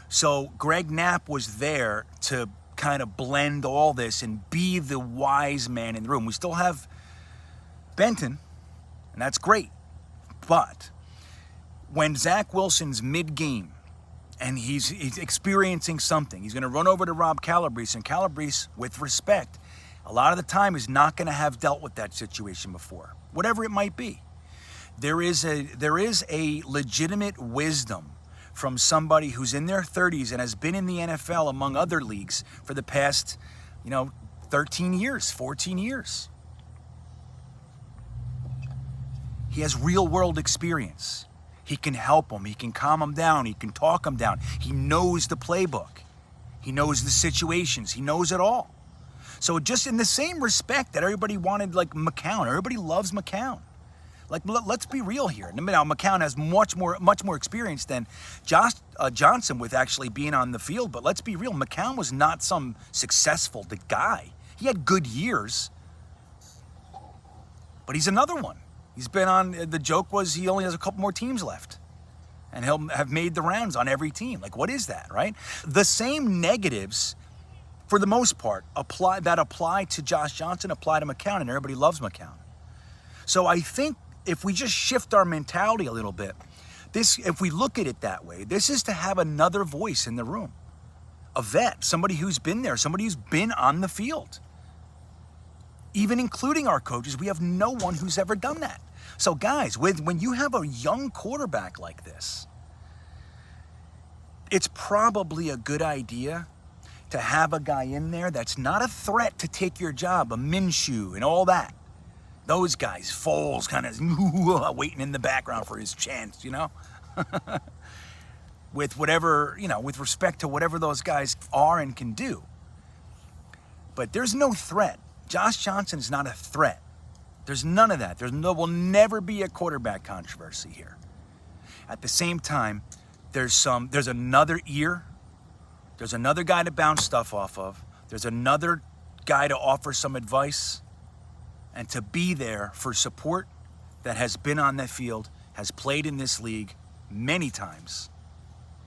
So Greg Knapp was there to kind of blend all this and be the wise man in the room. We still have Benton, and that's great. But when Zach Wilson's mid-game and he's experiencing something, he's going to run over to Rob Calabrese, and Calabrese, with respect, a lot of the time is not going to have dealt with that situation before, whatever it might be. There is a legitimate wisdom from somebody who's in their 30s and has been in the NFL among other leagues for the past, 13 years, 14 years. He has real world experience. He can help them. He can calm them down. He can talk them down. He knows the playbook. He knows the situations. He knows it all. So just in the same respect that everybody wanted, like McCown, everybody loves McCown. Like, let's be real here. Now, McCown has much more experience than Johnson with actually being on the field. But let's be real. McCown was not some successful guy. He had good years, but he's another one. He's been on. The joke was he only has a couple more teams left. and he'll have made the rounds on every team. Like, what is that, right? The same negatives, for the most part, apply to Josh Johnson, apply to McCown, and everybody loves McCown. So I think if we just shift our mentality a little bit, if we look at it that way, this is to have another voice in the room. A vet, somebody who's been there, somebody who's been on the field. Even including our coaches, we have no one who's ever done that. So guys, when you have a young quarterback like this, it's probably a good idea to have a guy in there that's not a threat to take your job, a Minshew and all that. Those guys, Foles kind of waiting in the background for his chance, you know? With whatever, you know, with respect to whatever those guys are and can do. But there's no threat. Josh Johnson's not a threat. There's none of that. There will never be a quarterback controversy here. At the same time, there's another ear. There's another guy to bounce stuff off of. There's another guy to offer some advice and to be there for support that has been on the field, has played in this league many times,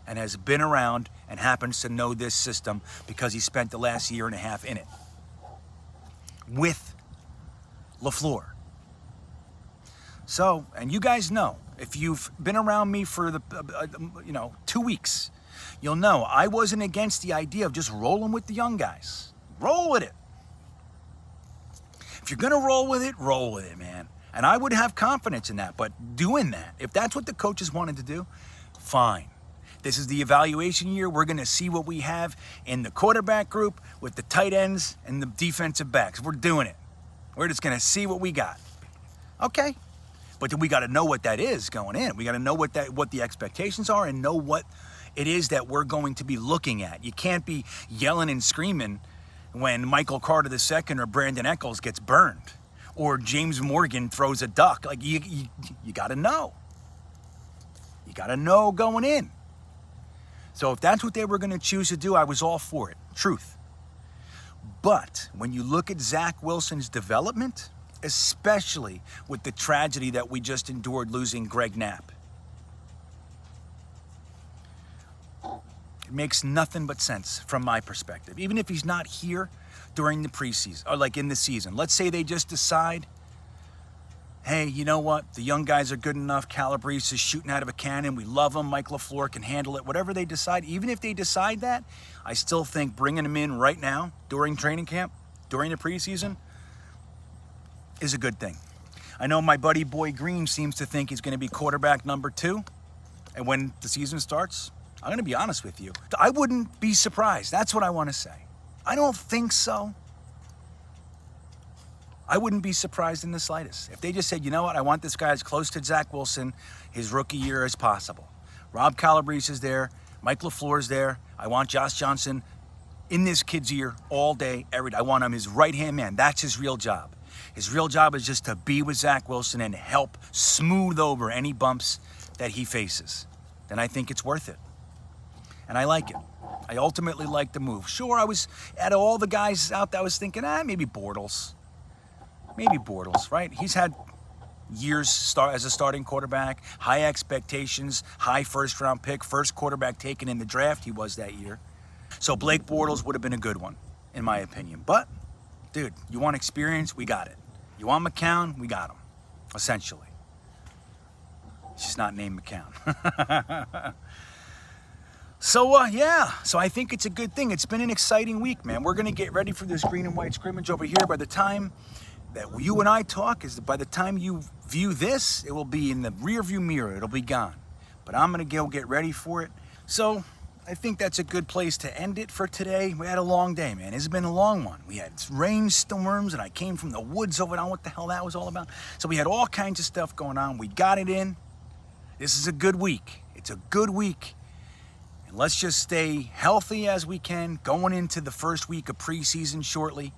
and has been around and happens to know this system because he spent the last year and a half in it with LaFleur. So, and you guys know, if you've been around me for 2 weeks, you'll know I wasn't against the idea of just rolling with the young guys. Roll with it. If you're gonna roll with it, man. And I would have confidence in that, but doing that, if that's what the coaches wanted to do, fine. This is the evaluation year. We're going to see what we have in the quarterback group with the tight ends and the defensive backs. We're doing it. We're just going to see what we got. Okay. But then we got to know what that is going in. We got to know what the expectations are and know what it is that we're going to be looking at. You can't be yelling and screaming when Michael Carter II or Brandon Eccles gets burned or James Morgan throws a duck. Like, you got to know. You got to know going in. So if that's what they were going to choose to do, I was all for it. Truth. But when you look at Zach Wilson's development, especially with the tragedy that we just endured losing Greg Knapp, it makes nothing but sense from my perspective. Even if he's not here during the preseason, or like in the season. Let's say they just decide, hey, you know what? The young guys are good enough. Calabrese is shooting out of a cannon. We love him. Mike LaFleur can handle it. Whatever they decide, even if they decide that, I still think bringing him in right now during training camp, during the preseason, is a good thing. I know my buddy Boy Green seems to think he's going to be quarterback number 2. And when the season starts, I'm going to be honest with you, I wouldn't be surprised. That's what I want to say. I don't think so. I wouldn't be surprised in the slightest. If they just said, you know what, I want this guy as close to Zach Wilson his rookie year as possible. Rob Calabrese is there. Mike LaFleur is there. I want Josh Johnson in this kid's ear all day, every day. I want him his right-hand man. That's his real job. His real job is just to be with Zach Wilson and help smooth over any bumps that he faces. Then I think it's worth it. And I like it. I ultimately like the move. Sure, I was, out of all the guys out there, I was thinking, maybe Bortles. Maybe Bortles, right? He's had years as a starting quarterback, high expectations, high first-round pick, first quarterback taken in the draft he was that year. So Blake Bortles would have been a good one, in my opinion. But, dude, you want experience? We got it. You want McCown? We got him, essentially. He's just not named McCown. So, so I think it's a good thing. It's been an exciting week, man. We're going to get ready for this green and white scrimmage over here. By the time that you and I talk, by the time you view this, it will be in the rearview mirror. It'll be gone. But I'm going to go get ready for it. So I think that's a good place to end it for today. We had a long day, man. It's been a long one. We had rainstorms, and I came from the woods over there. What the hell that was all about. So we had all kinds of stuff going on. We got it in. This is a good week. It's a good week. And let's just stay healthy as we can going into the first week of preseason shortly.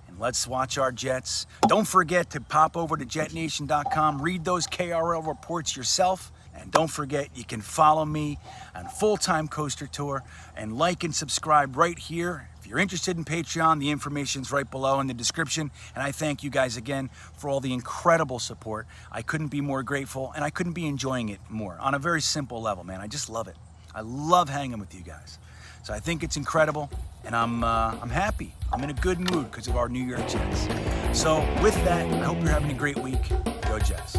And let's watch our Jets. Don't forget to pop over to Jetnation.com. Read those KRL reports yourself. And don't forget, you can follow me on Full-Time Coaster Tour and like and subscribe right here. If you're interested in Patreon, the information's right below in the description. And I thank you guys again for all the incredible support. I couldn't be more grateful, and I couldn't be enjoying it more on a very simple level, man. I just love it. I love hanging with you guys. So I think it's incredible, and I'm happy. I'm in a good mood because of our New York Jets. So with that, I hope you're having a great week. Go Jets.